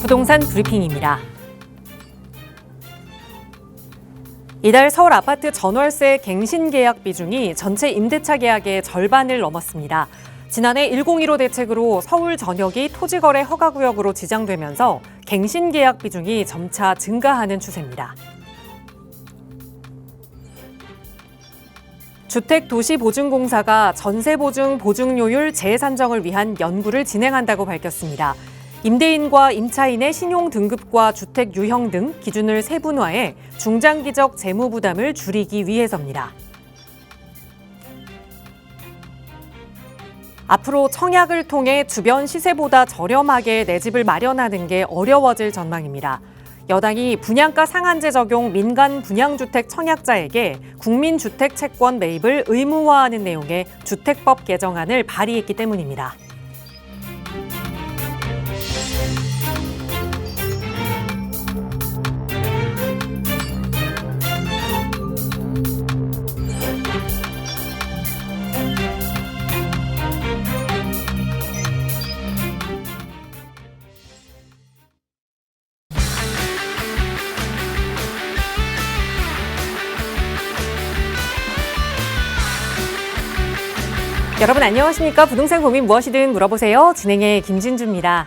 부동산 브리핑입니다. 이달 서울 아파트 전월세 갱신 계약 비중이 전체 임대차 계약의 절반을 넘었습니다. 지난해 1015 대책으로 서울 전역이 토지거래 허가구역으로 지정되면서 갱신 계약 비중이 점차 증가하는 추세입니다. 주택도시보증공사가 전세보증 보증료율 재산정을 위한 연구를 진행한다고 밝혔습니다. 임대인과 임차인의 신용 등급과 주택 유형 등 기준을 세분화해 중장기적 재무 부담을 줄이기 위해서입니다. 앞으로 청약을 통해 주변 시세보다 저렴하게 내 집을 마련하는 게 어려워질 전망입니다. 여당이 분양가 상한제 적용 민간 분양주택 청약자에게 국민주택 채권 매입을 의무화하는 내용의 주택법 개정안을 발의했기 때문입니다. 여러분 안녕하십니까? 부동산 고민 무엇이든 물어보세요. 진행의 김진주입니다.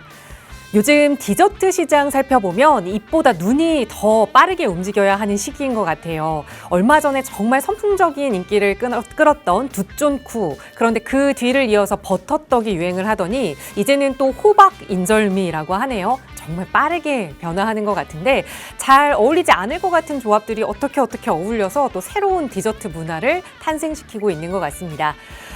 요즘 디저트 시장 살펴보면 입보다 눈이 더 빠르게 움직여야 하는 시기인 것 같아요. 얼마 전에 정말 선풍적인 인기를 끌었던 두쫀쿠. 그런데 그 뒤를 이어서 버터떡이 유행을 하더니 이제는 또 호박 인절미라고 하네요. 정말 빠르게 변화하는 것 같은데 잘 어울리지 않을 것 같은 조합들이 어떻게 어울려서 또 새로운 디저트 문화를 탄생시키고 있는 것 같습니다.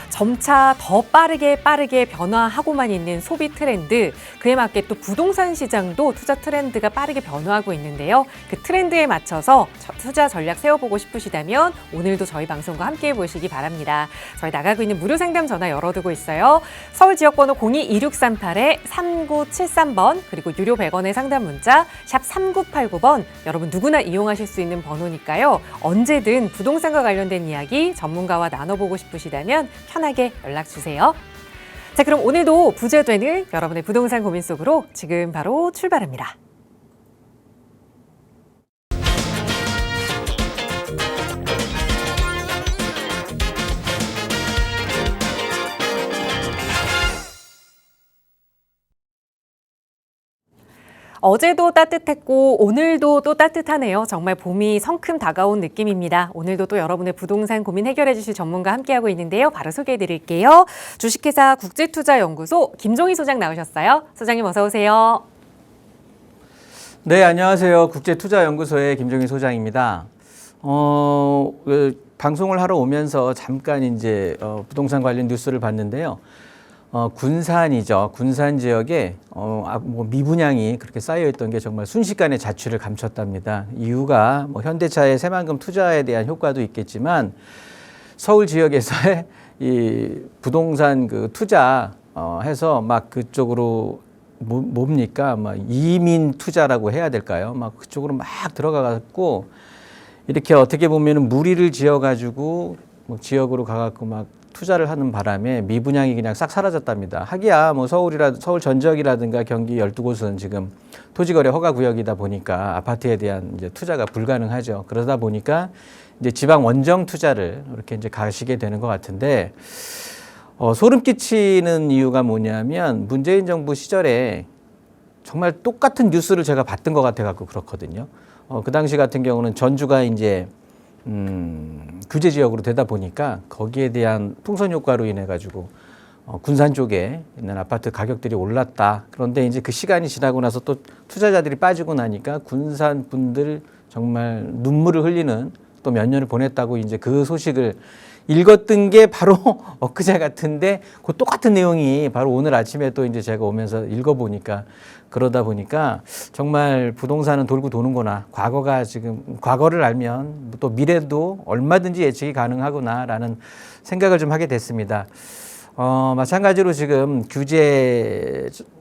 점차 더 빠르게 변화하고만 있는 소비 트렌드, 그에 맞게 또 부동산 시장도 투자 트렌드가 빠르게 변화하고 있는데요. 그 트렌드에 맞춰서 투자 전략 세워보고 싶으시다면 오늘도 저희 방송과 함께해 보시기 바랍니다. 저희 나가고 있는 무료 상담 전화 열어두고 있어요. 서울 지역번호 02-2638-3973번 그리고 유료 100원의 상담 문자 샵 3989번 여러분 누구나 이용하실 수 있는 번호니까요. 언제든 부동산과 관련된 이야기 전문가와 나눠보고 싶으시다면 편하게 연락주세요. 자, 그럼 오늘도 부재되는 여러분의 부동산 고민 속으로 지금 바로 출발합니다. 어제도 따뜻했고 오늘도 또 따뜻하네요. 정말 봄이 성큼 다가온 느낌입니다. 오늘도 또 여러분의 부동산 고민 해결해 주실 전문가 함께하고 있는데요. 바로 소개해 드릴게요. 주식회사 국제투자연구소 김종희 소장 나오셨어요. 소장님 어서 오세요. 네, 안녕하세요. 국제투자연구소의 김종희 소장입니다. 방송을 하러 오면서 잠깐 이제 부동산 관련 뉴스를 봤는데요. 군산이죠. 군산 지역에 미분양이 그렇게 쌓여있던 게 정말 순식간에 자취를 감췄답니다. 이유가 현대차의 새만금 투자에 대한 효과도 있겠지만 서울 지역에서의 이 부동산 그 투자 해서 막 그쪽으로 뭡니까? 막 이민 투자라고 해야 될까요? 막 그쪽으로 막 들어가갖고 이렇게 어떻게 보면은 무리를 지어가지고 지역으로 가갖고 막 투자를 하는 바람에 미분양이 그냥 싹 사라졌답니다. 하기야 서울 전역이라든가 경기 12곳은 지금 토지거래 허가 구역이다 보니까 아파트에 대한 이제 투자가 불가능하죠. 그러다 보니까 이제 지방 원정 투자를 이렇게 이제 가시게 되는 것 같은데 소름 끼치는 이유가 뭐냐면 문재인 정부 시절에 정말 똑같은 뉴스를 제가 봤던 것 같아 갖고 그렇거든요. 그 당시 같은 경우는 전주가 이제 규제 지역으로 되다 보니까 거기에 대한 풍선 효과로 인해 가지고 군산 쪽에 있는 아파트 가격들이 올랐다. 그런데 이제 그 시간이 지나고 나서 또 투자자들이 빠지고 나니까 군산 분들 정말 눈물을 흘리는 또 몇 년을 보냈다고 이제 그 소식을 읽었던 게 바로 엊그제 같은데 그 똑같은 내용이 바로 오늘 아침에 또 이제 제가 오면서 읽어보니까 그러다 보니까 정말 부동산은 돌고 도는구나. 과거를 알면 또 미래도 얼마든지 예측이 가능하구나라는 생각을 좀 하게 됐습니다. 마찬가지로 지금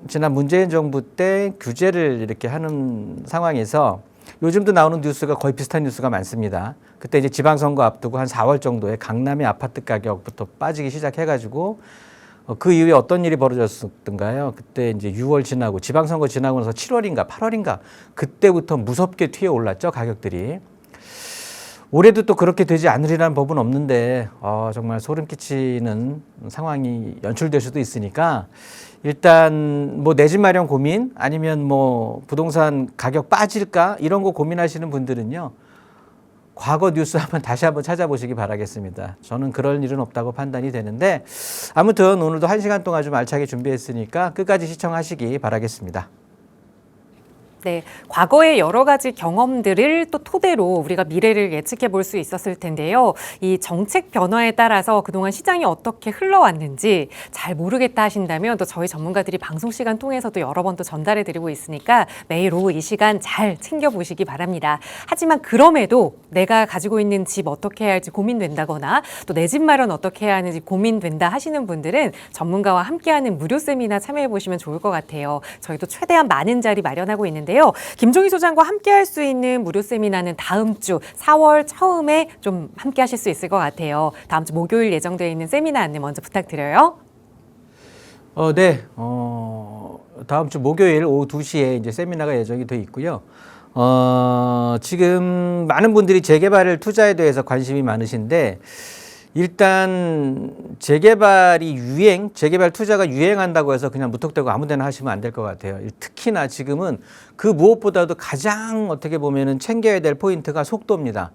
지난 문재인 정부 때 규제를 이렇게 하는 상황에서 요즘도 나오는 뉴스가 거의 비슷한 뉴스가 많습니다. 그때 이제 지방선거 앞두고 한 4월 정도에 강남의 아파트 가격부터 빠지기 시작해가지고 그 이후에 어떤 일이 벌어졌던가요? 그때 이제 6월 지나고 지방선거 지나고 나서 7월인가 8월인가 그때부터 무섭게 튀어 올랐죠, 가격들이. 올해도 또 그렇게 되지 않으리라는 법은 없는데 정말 소름 끼치는 상황이 연출될 수도 있으니까 일단 뭐 내 집 마련 고민 아니면 뭐 부동산 가격 빠질까 이런 거 고민하시는 분들은요. 과거 뉴스 다시 한번 찾아보시기 바라겠습니다. 저는 그럴 일은 없다고 판단이 되는데 아무튼 오늘도 1시간 동안 좀 알차게 준비했으니까 끝까지 시청하시기 바라겠습니다. 네, 과거의 여러 가지 경험들을 또 토대로 우리가 미래를 예측해 볼 수 있었을 텐데요. 이 정책 변화에 따라서 그동안 시장이 어떻게 흘러왔는지 잘 모르겠다 하신다면 또 저희 전문가들이 방송 시간 통해서도 여러 번 또 전달해 드리고 있으니까 매일 오후 이 시간 잘 챙겨 보시기 바랍니다. 하지만 그럼에도 내가 가지고 있는 집 어떻게 해야 할지 고민된다거나 또 내 집 마련 어떻게 해야 하는지 고민된다 하시는 분들은 전문가와 함께하는 무료 세미나 참여해 보시면 좋을 것 같아요. 저희도 최대한 많은 자리 마련하고 있는데요. 김종희 소장과 함께 할 수 있는 무료 세미나는 다음 주 4월 처음에 좀 함께 하실 수 있을 것 같아요. 다음 주 목요일 예정되어 있는 세미나 안내 먼저 부탁드려요. 네. 다음 주 목요일 오후 2시에 이제 세미나가 예정이 돼 있고요. 지금 많은 분들이 재개발 투자에 대해서 관심이 많으신데 일단 재개발 투자가 유행한다고 해서 그냥 무턱대고 아무 데나 하시면 안 될 것 같아요. 특히나 지금은 그 무엇보다도 가장 어떻게 보면은 챙겨야 될 포인트가 속도입니다.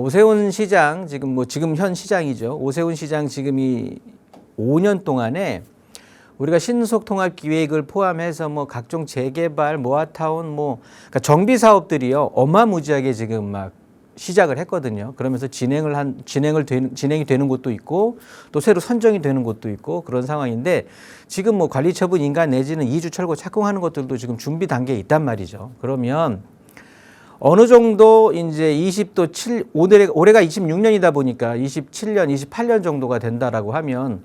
오세훈 시장, 지금 현 시장이죠. 오세훈 시장 지금이 5년 동안에 우리가 신속통합기획을 포함해서 뭐 각종 재개발, 모아타운, 그러니까 정비 사업들이요 어마무지하게 지금 막 시작을 했거든요. 그러면서 진행이 되는 곳도 있고 또 새로 선정이 되는 곳도 있고 그런 상황인데 지금 뭐 관리처분 인가 내지는 이주 철거 착공하는 것들도 지금 준비 단계에 있단 말이죠. 그러면 어느 정도 이제 올해가 26년이다 보니까 27년, 28년 정도가 된다라고 하면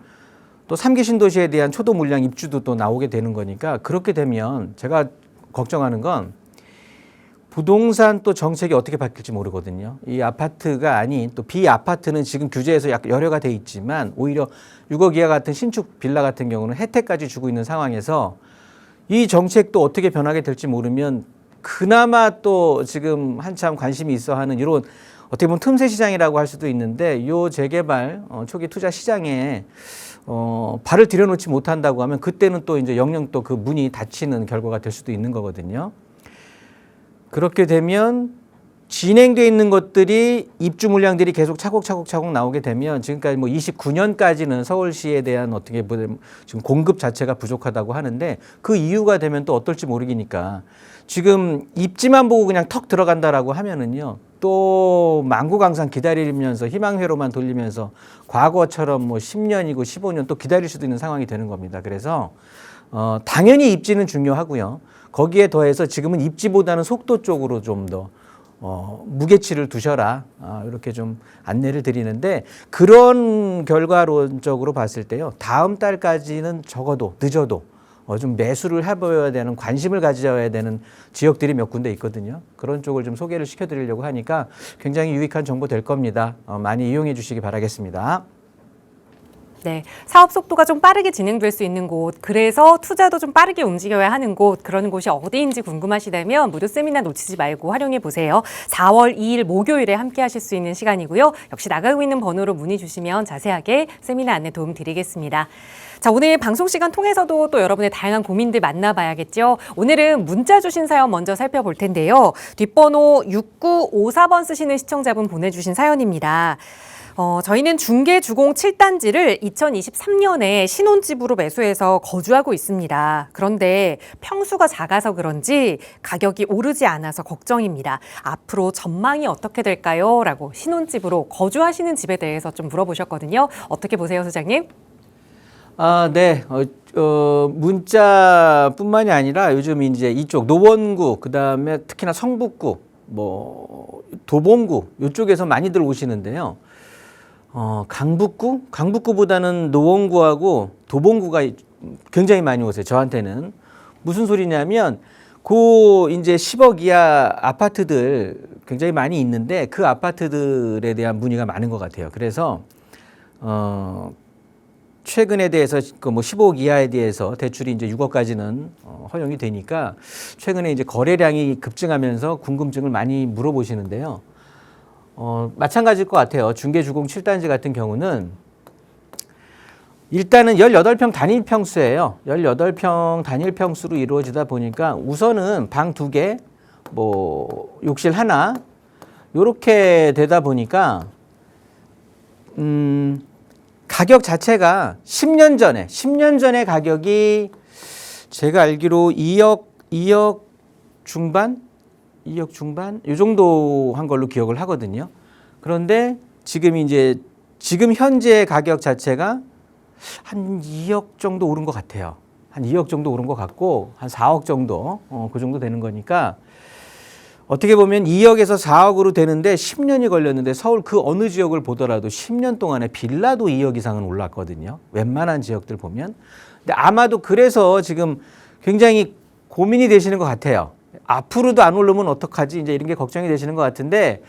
또 3기 신도시에 대한 초도 물량 입주도 또 나오게 되는 거니까 그렇게 되면 제가 걱정하는 건 부동산 또 정책이 어떻게 바뀔지 모르거든요. 이 아파트가 아닌 또 비아파트는 지금 규제에서 열려가 돼 있지만 오히려 6억 이하 같은 신축 빌라 같은 경우는 혜택까지 주고 있는 상황에서 이 정책도 어떻게 변하게 될지 모르면 그나마 또 지금 한참 관심이 있어 하는 이런 어떻게 보면 틈새 시장이라고 할 수도 있는데 이 재개발 초기 투자 시장에 발을 들여놓지 못한다고 하면 그때는 또 이제 영영 또 그 문이 닫히는 결과가 될 수도 있는 거거든요. 그렇게 되면 진행되어 있는 것들이 입주 물량들이 계속 차곡차곡 나오게 되면 지금까지 뭐 29년까지는 서울시에 대한 어떻게 보면 지금 공급 자체가 부족하다고 하는데 그 이유가 되면 또 어떨지 모르니까 지금 입지만 보고 그냥 턱 들어간다라고 하면은요 또 만구강산 기다리면서 희망회로만 돌리면서 과거처럼 뭐 10년이고 15년 또 기다릴 수도 있는 상황이 되는 겁니다. 그래서 당연히 입지는 중요하고요. 거기에 더해서 지금은 입지보다는 속도 쪽으로 좀 더 무게치를 두셔라 이렇게 좀 안내를 드리는데 그런 결과론적으로 봤을 때요. 다음 달까지는 적어도 늦어도 좀 매수를 해보여야 되는 관심을 가져야 되는 지역들이 몇 군데 있거든요. 그런 쪽을 좀 소개를 시켜드리려고 하니까 굉장히 유익한 정보 될 겁니다. 많이 이용해 주시기 바라겠습니다. 네, 사업 속도가 좀 빠르게 진행될 수 있는 곳, 그래서 투자도 좀 빠르게 움직여야 하는 곳, 그러는 곳이 어디인지 궁금하시다면 무료 세미나 놓치지 말고 활용해 보세요. 4월 2일 목요일에 함께 하실 수 있는 시간이고요. 역시 나가고 있는 번호로 문의 주시면 자세하게 세미나 안내 도움 드리겠습니다. 자, 오늘 방송 시간 통해서도 또 여러분의 다양한 고민들 만나봐야겠죠. 오늘은 문자 주신 사연 먼저 살펴볼 텐데요. 뒷번호 6954번 쓰시는 시청자분 보내주신 사연입니다. 저희는 중계 주공 7단지를 2023년에 신혼집으로 매수해서 거주하고 있습니다. 그런데 평수가 작아서 그런지 가격이 오르지 않아서 걱정입니다. 앞으로 전망이 어떻게 될까요? 라고 신혼집으로 거주하시는 집에 대해서 좀 물어보셨거든요. 어떻게 보세요, 소장님? 네. 문자뿐만이 아니라 요즘 이제 이쪽 노원구, 그다음에 특히나 성북구, 도봉구 이쪽에서 많이들 오시는데요. 강북구보다는 노원구하고 도봉구가 굉장히 많이 오세요. 저한테는. 무슨 소리냐면, 이제 10억 이하 아파트들 굉장히 많이 있는데 그 아파트들에 대한 문의가 많은 것 같아요. 그래서, 최근에 대해서 그 뭐 15억 이하에 대해서 대출이 이제 6억까지는 허용이 되니까 최근에 이제 거래량이 급증하면서 궁금증을 많이 물어보시는데요. 마찬가지일 것 같아요. 중개주공 7단지 같은 경우는 일단은 18평 단일 평수예요. 18평 단일 평수로 이루어지다 보니까 우선은 방 2개, 뭐 욕실 하나 요렇게 되다 보니까 가격 자체가 10년 전에 가격이 제가 알기로 2억 중반 이 정도 한 걸로 기억을 하거든요. 그런데 지금 현재 가격 자체가 한 2억 정도 오른 것 같아요. 한 2억 정도 오른 것 같고 한 4억 정도 그 정도 되는 거니까 어떻게 보면 2억에서 4억으로 되는데 10년이 걸렸는데 서울 그 어느 지역을 보더라도 10년 동안에 빌라도 2억 이상은 올랐거든요. 웬만한 지역들 보면. 근데 아마도 그래서 지금 굉장히 고민이 되시는 것 같아요. 앞으로도 안 오르면 어떡하지? 이제 이런 게 걱정이 되시는 것 같은데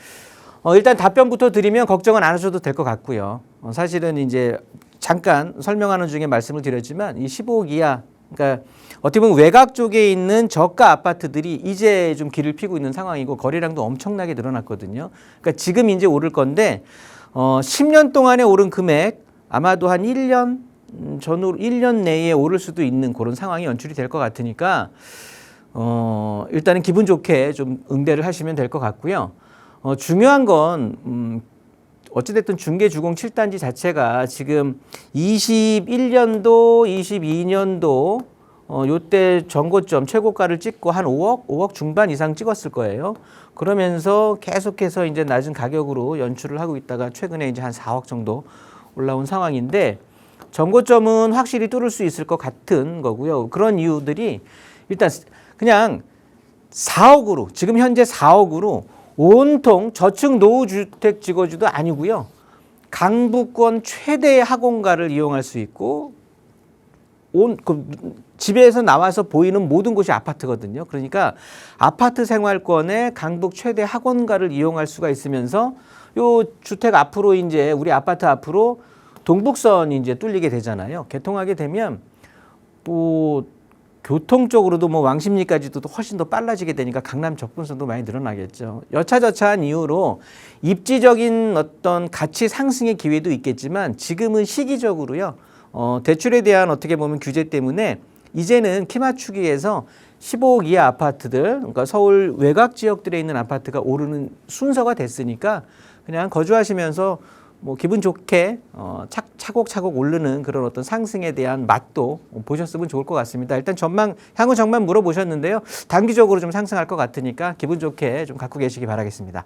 일단 답변부터 드리면 걱정은 안 하셔도 될 것 같고요. 사실은 이제 잠깐 설명하는 중에 말씀을 드렸지만 이 15억 이하, 그러니까 어떻게 보면 외곽 쪽에 있는 저가 아파트들이 이제 좀 길을 피고 있는 상황이고 거래량도 엄청나게 늘어났거든요. 그러니까 지금 이제 오를 건데 10년 동안에 오른 금액 아마도 한 1년 전후로 1년 내에 오를 수도 있는 그런 상황이 연출이 될 것 같으니까 일단은 기분 좋게 좀 응대를 하시면 될 것 같고요. 중요한 건 어찌됐든 중개주공 7단지 자체가 지금 21년도, 22년도 요때 전고점 최고가를 찍고 한 5억 중반 이상 찍었을 거예요. 그러면서 계속해서 이제 낮은 가격으로 연출을 하고 있다가 최근에 이제 한 4억 정도 올라온 상황인데 전고점은 확실히 뚫을 수 있을 것 같은 거고요. 그런 이유들이 일단 그냥 4억으로 지금 현재 4억으로 온통 저층 노후주택 지거주도 아니고요. 강북권 최대의 학원가를 이용할 수 있고 집에서 나와서 보이는 모든 곳이 아파트거든요. 그러니까 아파트 생활권에 강북 최대 학원가를 이용할 수가 있으면서 요 주택 앞으로 이제 우리 아파트 앞으로 동북선이 이제 뚫리게 되잖아요. 개통하게 되면 뭐 교통적으로도 뭐 왕십리까지도 훨씬 더 빨라지게 되니까 강남 접근성도 많이 늘어나겠죠. 여차저차한 이유로 입지적인 어떤 가치 상승의 기회도 있겠지만 지금은 시기적으로요. 대출에 대한 어떻게 보면 규제 때문에 이제는 키 맞추기 위해서 15억 이하 아파트들, 그러니까 서울 외곽 지역들에 있는 아파트가 오르는 순서가 됐으니까 그냥 거주하시면서 뭐 기분 좋게 차곡차곡 오르는 그런 어떤 상승에 대한 맛도 보셨으면 좋을 것 같습니다. 일단 향후 전망 물어보셨는데요. 단기적으로 좀 상승할 것 같으니까 기분 좋게 좀 갖고 계시기 바라겠습니다.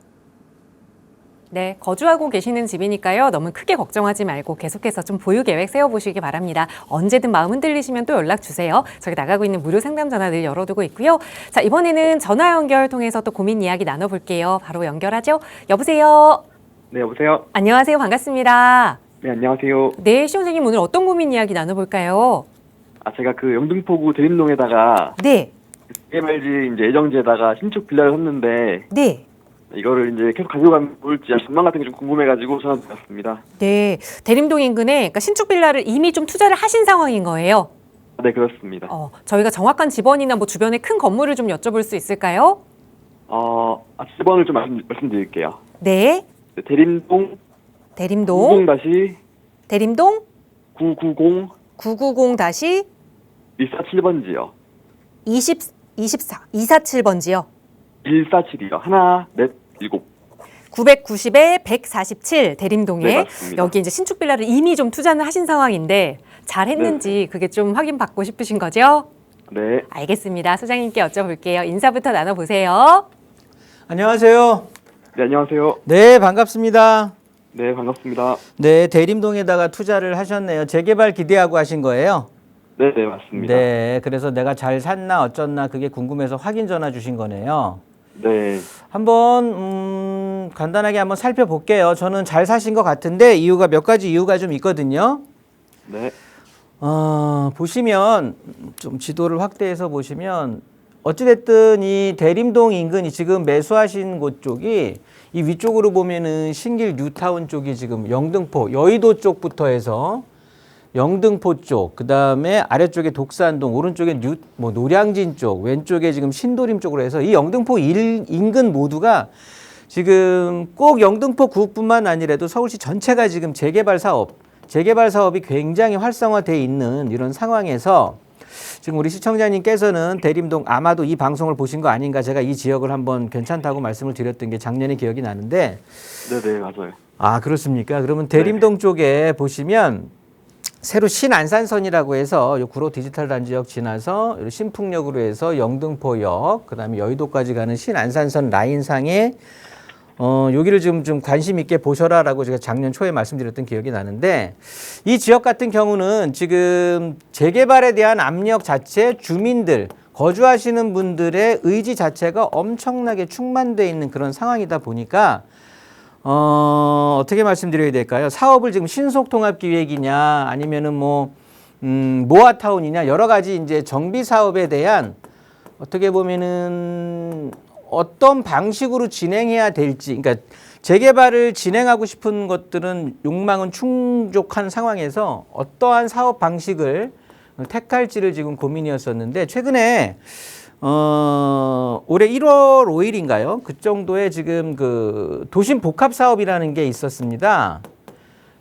네, 거주하고 계시는 집이니까요. 너무 크게 걱정하지 말고 계속해서 좀 보유 계획 세워보시기 바랍니다. 언제든 마음 흔들리시면 또 연락 주세요. 저기 나가고 있는 무료 상담 전화 늘 열어두고 있고요. 자, 이번에는 전화 연결 통해서 또 고민 이야기 나눠볼게요. 바로 연결하죠. 여보세요. 네, 여보세요? 안녕하세요. 반갑습니다. 네, 안녕하세요. 네, 시원생님 오늘 어떤 고민 이야기 나눠볼까요? 제가 그 영등포구 대림동에다가 네, 개발지 이제 예정지에다가 신축 빌라를 샀는데 네. 이거를 이제 계속 가져가면 좋을지 전망 같은 게 좀 궁금해가지고 전화 드렸습니다. 네, 대림동 인근에 그러니까 신축 빌라를 이미 좀 투자를 하신 상황인 거예요. 네, 그렇습니다. 저희가 정확한 지번이나 뭐 주변에 큰 건물을 좀 여쭤볼 수 있을까요? 지번을 좀 말씀드릴게요. 네, 네, 대림동 대림동 90- 대림동 990 990- 147번지요. 247번지요. 147이요. 하나, 넷, 일곱. 990에 147 대림동에 네, 맞습니다. 여기 이제 신축 빌라를 이미 좀 투자는 하신 상황인데 잘 했는지 그게 좀 확인 받고 싶으신 거죠? 네. 알겠습니다. 소장님께 여쭤볼게요. 인사부터 나눠보세요. 안녕하세요. 네, 안녕하세요. 네, 반갑습니다. 네, 반갑습니다. 네, 대림동에다가 투자를 하셨네요. 재개발 기대하고 하신 거예요? 네, 네, 맞습니다. 네, 그래서 내가 잘 샀나 어쩌나 그게 궁금해서 확인 전화 주신 거네요. 네. 한번 간단하게 한번 살펴볼게요. 저는 잘 사신 것 같은데 몇 가지 이유가 좀 있거든요. 네. 보시면 좀 지도를 확대해서 보시면 어찌됐든 이 대림동 인근이 지금 매수하신 곳 쪽이 이 위쪽으로 보면은 신길 뉴타운 쪽이 지금 영등포 여의도 쪽부터 해서 영등포 쪽, 그 다음에 아래쪽에 독산동, 오른쪽에 노량진 쪽, 왼쪽에 지금 신도림 쪽으로 해서 이 영등포 인근 모두가 지금 꼭 영등포 구뿐만 아니라도 서울시 전체가 지금 재개발 사업이 굉장히 활성화되어 있는 이런 상황에서 지금 우리 시청자님께서는 대림동 아마도 이 방송을 보신 거 아닌가, 제가 이 지역을 한번 괜찮다고 말씀을 드렸던 게 작년에 기억이 나는데. 네네, 맞아요. 아, 그렇습니까? 그러면 대림동 쪽에 보시면 새로 신안산선이라고 해서 요 구로 디지털 단지역 지나서 신풍역으로 해서 영등포역, 그다음에 여의도까지 가는 신안산선 라인상에 여기를 좀 관심 있게 보셔라라고 제가 작년 초에 말씀드렸던 기억이 나는데, 이 지역 같은 경우는 지금 재개발에 대한 압력 자체, 주민들, 거주하시는 분들의 의지 자체가 엄청나게 충만되어 있는 그런 상황이다 보니까 어떻게 말씀드려야 될까요? 사업을 지금 신속통합기획이냐 아니면은 모아타운이냐 여러 가지 이제 정비 사업에 대한 어떻게 보면은 어떤 방식으로 진행해야 될지, 그러니까 재개발을 진행하고 싶은 것들은 욕망은 충족한 상황에서 어떠한 사업 방식을 택할지를 지금 고민이었었는데, 최근에 올해 1월 5일인가요? 그 정도에 지금 그 도심 복합 사업이라는 게 있었습니다.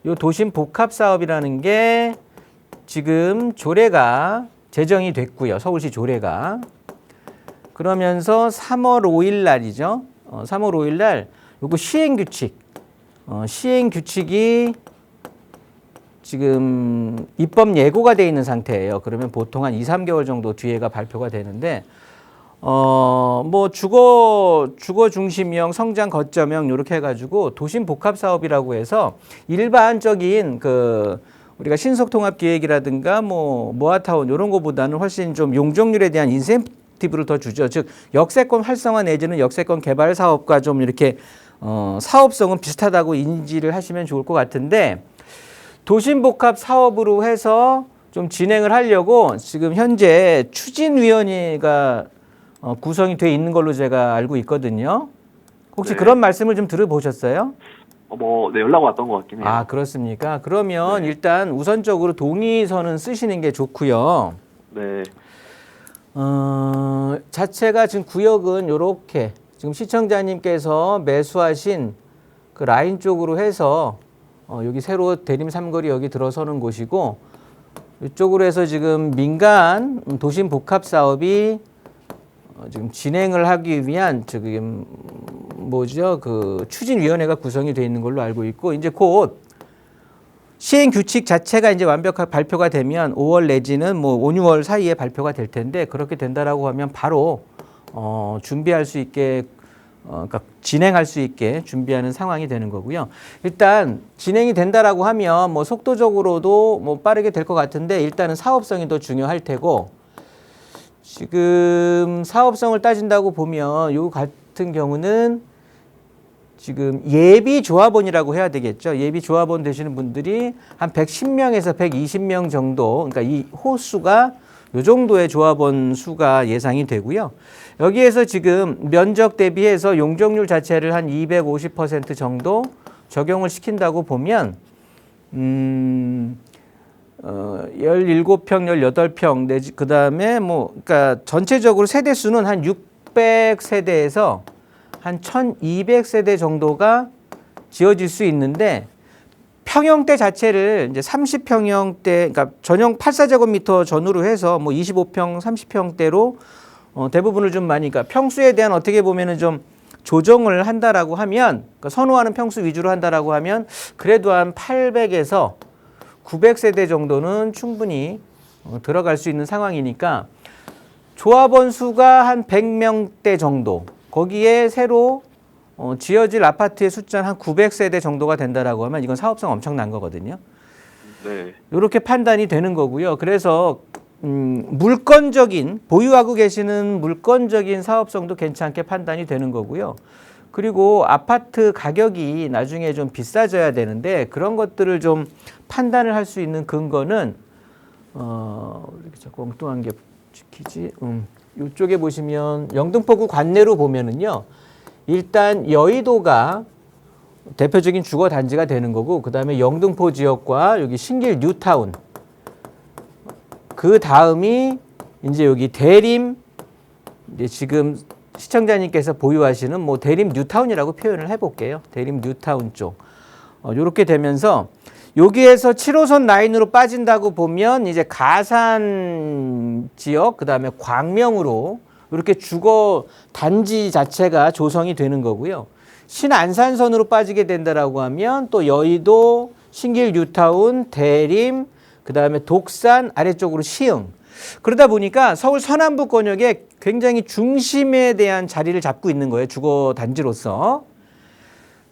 이 도심 복합 사업이라는 게 지금 조례가 제정이 됐고요. 서울시 조례가. 그러면서 3월 5일 날이죠. 3월 5일 날 요거 시행 규칙이 지금 입법 예고가 돼 있는 상태예요. 그러면 보통 한 2, 3개월 정도 뒤에가 발표가 되는데, 주거 중심형, 성장 거점형 이렇게 해가지고 도심 복합 사업이라고 해서 일반적인 우리가 신속통합 기획이라든가 모아타운 이런 거보다는 훨씬 좀 용적률에 대한 인센티브를 더 주죠. 즉 역세권 활성화 내지는 역세권 개발 사업과 좀 이렇게 사업성은 비슷하다고 인지를 하시면 좋을 것 같은데, 도심 복합 사업으로 해서 좀 진행을 하려고 지금 현재 추진위원회가 구성이 돼 있는 걸로 제가 알고 있거든요. 혹시 네. 그런 말씀을 좀 들어보셨어요? 네, 연락 왔던 것 같긴 해요. 아, 그렇습니까? 그러면 네. 일단 우선적으로 동의서는 쓰시는 게 좋고요. 네. 자체가 지금 구역은 요렇게 지금 시청자님께서 매수하신 그 라인 쪽으로 해서 여기 새로 대림 삼거리 여기 들어서는 곳이고, 이쪽으로 해서 지금 민간 도심 복합 사업이 지금 진행을 하기 위한 지금 그 추진위원회가 구성이 되어 있는 걸로 알고 있고, 이제 곧 시행 규칙 자체가 이제 완벽하게 발표가 되면 5월 내지는 5, 6월 사이에 발표가 될 텐데, 그렇게 된다라고 하면 바로 준비할 수 있게 그러니까 진행할 수 있게 준비하는 상황이 되는 거고요. 일단 진행이 된다라고 하면 속도적으로도 빠르게 될 것 같은데, 일단은 사업성이 더 중요할 테고, 지금 사업성을 따진다고 보면 요 같은 경우는 지금 예비 조합원이라고 해야 되겠죠. 예비 조합원 되시는 분들이 한 110명에서 120명 정도, 그러니까 이 호수가 요 정도의 조합원 수가 예상이 되고요. 여기에서 지금 면적 대비해서 용적률 자체를 한 250% 정도 적용을 시킨다고 보면 17평, 18평 내지 그다음에 그러니까 전체적으로 세대 수는 한 600세대에서 한 1200세대 정도가 지어질 수 있는데, 평형대 자체를 이제 30평형대, 그러니까 전용 84제곱미터 전후로 해서 25평, 30평대로 대부분을 좀 많이, 그러니까 평수에 대한 어떻게 보면은 좀 조정을 한다라고 하면, 그러니까 선호하는 평수 위주로 한다라고 하면 그래도 한 800에서 900세대 정도는 충분히 들어갈 수 있는 상황이니까, 조합원 수가 한 100명대 정도, 거기에 새로 지어질 아파트의 숫자는 한 900세대 정도가 된다라고 하면 이건 사업성 엄청난 거거든요. 네. 이렇게 판단이 되는 거고요. 그래서 물건적인, 보유하고 계시는 물건적인 사업성도 괜찮게 판단이 되는 거고요. 그리고 아파트 가격이 나중에 좀 비싸져야 되는데, 그런 것들을 좀 판단을 할 수 있는 근거는 이렇게 자꾸 엉뚱한 게 찍히지. 이쪽에 보시면 영등포구 관내로 보면은요, 일단 여의도가 대표적인 주거 단지가 되는 거고, 그 다음에 영등포 지역과 여기 신길 뉴타운, 그 다음이 이제 여기 대림, 이제 지금 시청자님께서 보유하시는 뭐 대림 뉴타운이라고 표현을 해볼게요. 대림 뉴타운 쪽. 요렇게 되면서 여기에서 7호선 라인으로 빠진다고 보면 이제 가산 지역, 그 다음에 광명으로 이렇게 주거 단지 자체가 조성이 되는 거고요. 신안산선으로 빠지게 된다라고 하면 또 여의도, 신길 뉴타운, 대림, 그 다음에 독산 아래쪽으로 시흥. 그러다 보니까 서울 서남부 권역에 굉장히 중심에 대한 자리를 잡고 있는 거예요. 주거 단지로서.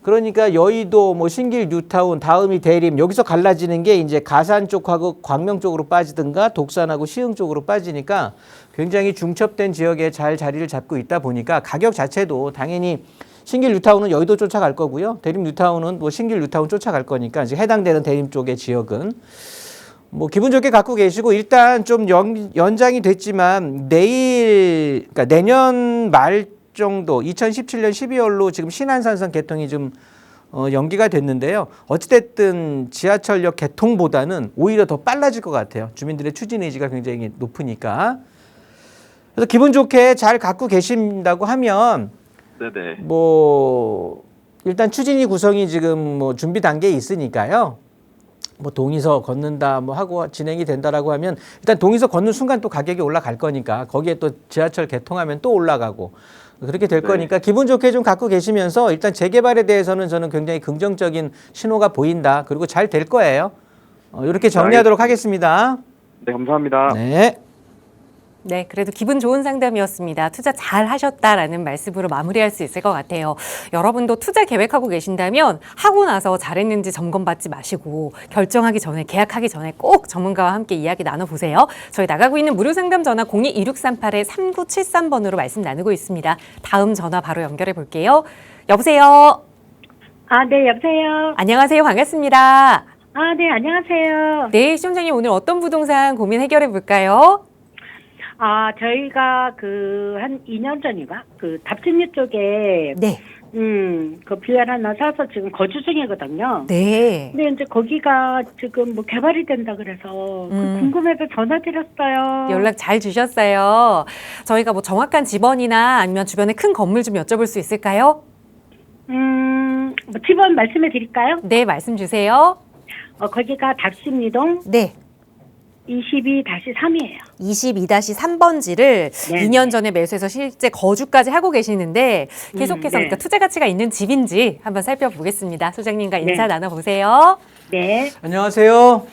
그러니까 여의도, 뭐 신길 뉴타운, 다음이 대림, 여기서 갈라지는 게 이제 가산 쪽하고 광명 쪽으로 빠지든가 독산하고 시흥 쪽으로 빠지니까 굉장히 중첩된 지역에 잘 자리를 잡고 있다 보니까 가격 자체도 당연히 신길 뉴타운은 여의도 쫓아갈 거고요. 대림 뉴타운은 뭐 신길 뉴타운 쫓아갈 거니까 이제 해당되는 대림 쪽의 지역은 뭐 기분 좋게 갖고 계시고 일단 좀 연장이 됐지만 그러니까 내년 말 정도 2017년 12월로 지금 신안산선 개통이 좀 연기가 됐는데요. 어찌됐든 지하철역 개통보다는 오히려 더 빨라질 것 같아요. 주민들의 추진 의지가 굉장히 높으니까. 그래서 기분 좋게 잘 갖고 계신다고 하면 네네. 뭐 일단 추진위 구성이 지금 뭐 준비 단계에 있으니까요. 뭐 동의서 걷는다 뭐 하고 진행이 된다라고 하면 일단 동의서 걷는 순간 또 가격이 올라갈 거니까 거기에 또 지하철 개통하면 또 올라가고 그렇게 될 거니까 기분 좋게 좀 갖고 계시면서 일단 재개발에 대해서는 저는 굉장히 긍정적인 신호가 보인다. 그리고 잘 될 거예요. 이렇게 정리하도록 하겠습니다. 네, 감사합니다. 네. 네, 그래도 기분 좋은 상담이었습니다. 투자 잘 하셨다라는 말씀으로 마무리할 수 있을 것 같아요. 여러분도 투자 계획하고 계신다면 하고 나서 잘했는지 점검받지 마시고 결정하기 전에, 계약하기 전에 꼭 전문가와 함께 이야기 나눠보세요. 저희 나가고 있는 무료 상담 전화 02-2638-3973번으로 말씀 나누고 있습니다. 다음 전화 바로 연결해 볼게요. 여보세요? 네, 여보세요. 안녕하세요. 반갑습니다. 네, 안녕하세요. 네, 시청자님 오늘 어떤 부동산 고민 해결해 볼까요? 저희가 한 2년 전인가? 답진리 쪽에, 네. 그 빌라 하나 사서 지금 거주 중이거든요. 네. 근데 이제 거기가 지금 뭐 개발이 된다 그래서 궁금해서 전화드렸어요. 연락 잘 주셨어요. 저희가 뭐 정확한 집원이나 아니면 주변에 큰 건물 좀 여쭤볼 수 있을까요? 뭐 집원 말씀해 드릴까요? 네, 말씀 주세요. 거기가 답심리동 네. 22-3이에요. 22-3번지를 네. 2년 전에 매수해서 실제 거주까지 하고 계시는데 계속해서 네. 그러니까 투자 가치가 있는 집인지 한번 살펴보겠습니다. 소장님과 인사 네. 나눠보세요. 네. 안녕하세요.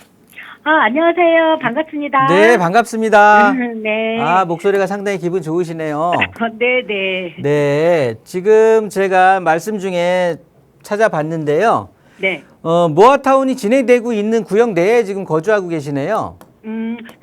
안녕하세요. 반갑습니다. 네, 반갑습니다. 네. 목소리가 상당히 기분 좋으시네요. 네. 네, 지금 제가 말씀 중에 찾아봤는데요. 네. 모아타운이 진행되고 있는 구역 내에 지금 거주하고 계시네요.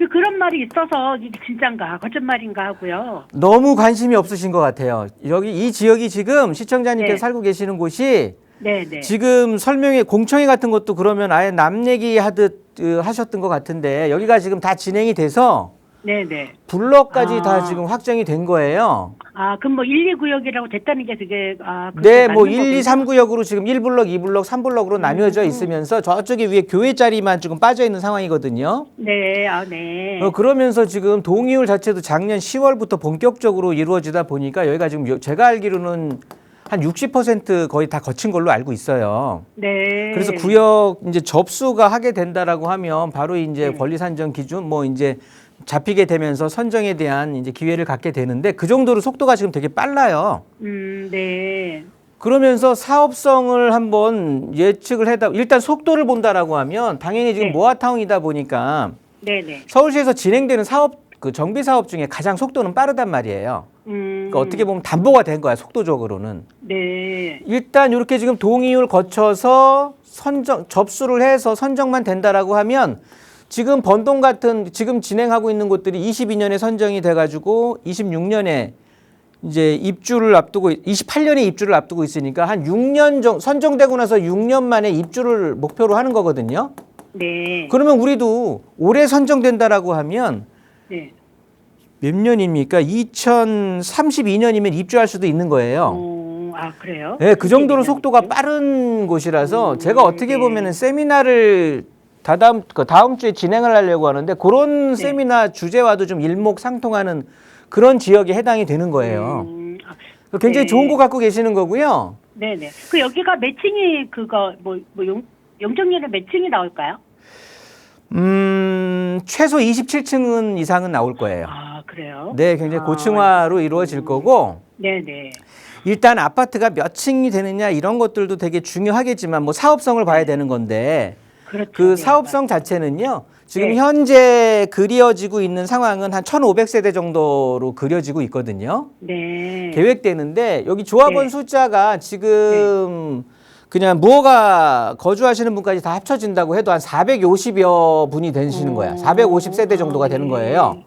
그런 말이 있어서 이게 진짠가 거짓말인가 하고요. 너무 관심이 없으신 것 같아요. 이 지역이 지금 시청자님께서 네. 살고 계시는 곳이 네네. 지금 설명회 공청회 같은 것도 그러면 아예 남 얘기 하듯 하셨던 것 같은데 여기가 지금 다 진행이 돼서 네네. 블럭까지 다 지금 확정이 된 거예요. 그럼 뭐 1, 2구역이라고 됐다는 게 그게 네, 뭐 맞는 1, 2, 거군요? 3구역으로 지금 1블럭, 2블럭, 3블럭으로 나뉘어져 있으면서 저쪽에 위에 교회 자리만 지금 빠져 있는 상황이거든요. 네, 네. 그러면서 지금 동의율 자체도 작년 10월부터 본격적으로 이루어지다 보니까 여기가 지금 제가 알기로는 한 60% 거의 다 거친 걸로 알고 있어요. 네. 그래서 구역 이제 접수가 하게 된다라고 하면 바로 이제 권리 산정 기준 뭐 이제 잡히게 되면서 선정에 대한 이제 기회를 갖게 되는데 그 정도로 속도가 지금 되게 빨라요. 네. 그러면서 사업성을 한번 예측을 해다 일단 속도를 본다라고 하면 당연히 지금 네. 모아타운이다 보니까 네네. 서울시에서 진행되는 사업 그 정비 사업 중에 가장 속도는 빠르단 말이에요. 그러니까 어떻게 보면 담보가 된 거야 속도적으로는. 네. 일단 이렇게 지금 동의율 거쳐서 접수를 해서 선정만 된다라고 하면 지금 번동 같은 지금 진행하고 있는 곳들이 22년에 선정이 돼가지고 26년에 이제 입주를 앞두고 28년에 입주를 앞두고 있으니까 한 6년 정도 선정되고 나서 6년 만에 입주를 목표로 하는 거거든요. 네. 그러면 우리도 올해 선정된다라고 하면 네. 몇 년입니까? 2032년이면 입주할 수도 있는 거예요. 그래요? 네, 그 정도로 속도가 빠른 곳이라서 제가 어떻게 네. 보면은 세미나를 다음 주에 진행을 하려고 하는데 그런 세미나 주제와도 좀 일목상통하는 그런 지역에 해당이 되는 거예요. 굉장히 네. 좋은 거 갖고 계시는 거고요. 네네. 그 여기가 매칭이 그거 용적률의 매칭이 나올까요? 최소 27층은 이상은 나올 거예요. 아 그래요? 네, 굉장히 고층화로 이루어질 거고. 네네. 일단 아파트가 몇 층이 되느냐 이런 것들도 되게 중요하겠지만 뭐 사업성을 봐야 되는 건데 그렇죠. 그 네, 사업성 자체는요. 지금 네. 현재 그려지고 있는 상황은 한 1,500세대 정도로 그려지고 있거든요. 네. 계획되는데 여기 조합원 네. 숫자가 지금 그냥 무허가 거주하시는 분까지 다 합쳐진다고 해도 한 450여 분이 되시는 거야. 450세대 정도가 되는 거예요.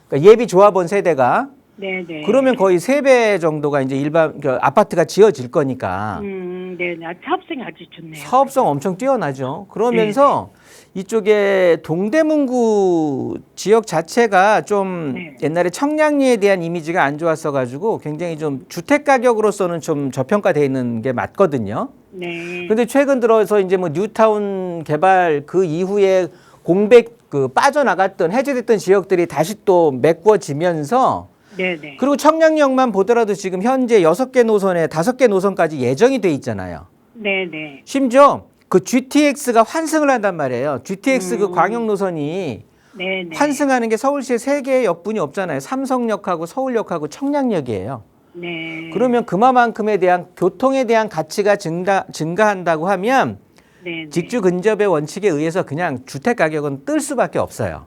그러니까 예비 조합원 세대가. 네네. 그러면 거의 3배 정도가 이제 일반 아파트가 지어질 거니까 네네. 사업성이 아주 좋네요. 사업성 엄청 뛰어나죠. 그러면서 이쪽에 동대문구 지역 자체가 좀 네. 옛날에 청량리에 대한 이미지가 안 좋았어 가지고 굉장히 좀 주택 가격으로서는 좀 저평가되어 있는 게 맞거든요. 네. 근데 최근 들어서 이제 뭐 뉴타운 개발 그 이후에 공백 빠져나갔던 해제됐던 지역들이 다시 또 메꿔지면서 네네. 그리고 청량역만 보더라도 지금 현재 6개 노선에 5개 노선까지 예정이 돼 있잖아요. 네네. 심지어 그 GTX가 환승을 한단 말이에요. GTX 그 광역 노선이 네네. 환승하는 게 서울시에 3개의 역분이 없잖아요. 삼성역하고 서울역하고 청량역이에요. 네. 그러면 그만큼에 대한 교통에 대한 가치가 증가한다고 하면 네네. 직주 근접의 원칙에 의해서 그냥 주택 가격은 뜰 수밖에 없어요.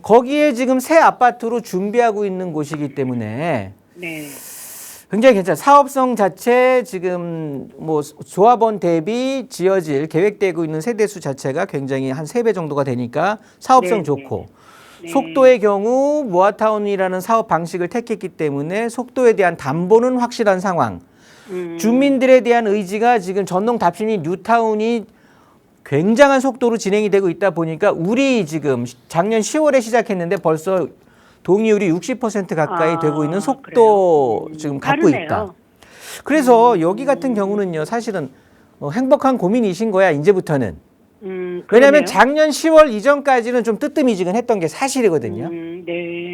거기에 지금 새 아파트로 준비하고 있는 곳이기 때문에 네. 굉장히 괜찮아요. 사업성 자체 지금 뭐 조합원 대비 지어질 계획되고 있는 세대수 자체가 굉장히 한 3배 정도가 되니까 사업성 네, 좋고 네. 속도의 경우 모아타운이라는 사업 방식을 택했기 때문에 속도에 대한 담보는 확실한 상황. 주민들에 대한 의지가 지금 전동 답신이 뉴타운이 굉장한 속도로 진행이 되고 있다 보니까 우리 지금 작년 10월에 시작했는데 벌써 동의율이 60% 가까이 되고 있는 속도 지금 갖고 다르네요. 있다. 그래서 여기 같은 경우는요, 사실은 행복한 고민이신 거야, 이제부터는. 왜냐하면 그러네요. 작년 10월 이전까지는 좀 뜨뜨미지근했던 게 사실이거든요. 네.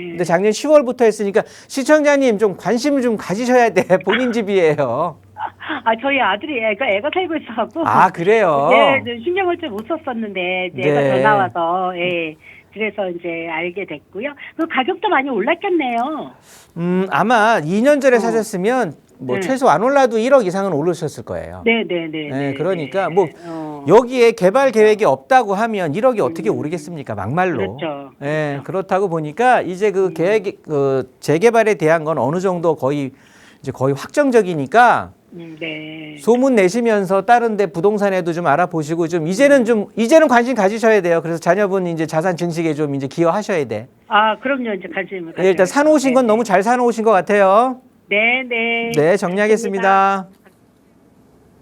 근데 작년 10월부터 했으니까 시청자님 좀 관심을 좀 가지셔야 돼. 본인 집이에요. 저희 아들이 애가 살고 있어갖고. 아, 그래요? 네, 신경을 좀 못 썼었는데, 애가 네. 전화 와서, 그래서 이제 알게 됐고요. 그 가격도 많이 올랐겠네요. 아마 2년 전에 사셨으면 뭐 네. 최소 안 올라도 1억 이상은 오르셨을 거예요. 네네네. 네, 그러니까 뭐 여기에 개발 계획이 없다고 하면 1억이 어떻게 오르겠습니까? 막말로. 그렇죠. 네, 그렇다고 보니까 이제 그 계획, 재개발에 대한 건 어느 정도 거의 확정적이니까 네. 소문 내시면서 다른 데 부동산에도 좀 알아보시고 이제는 관심 가지셔야 돼요. 그래서 자녀분 이제 자산 증식에 좀 이제 기여하셔야 돼. 그럼요. 이제 관심을. 네, 일단 사놓으신 건 너무 잘 사놓으신 것 같아요. 네네. 네, 정리하겠습니다.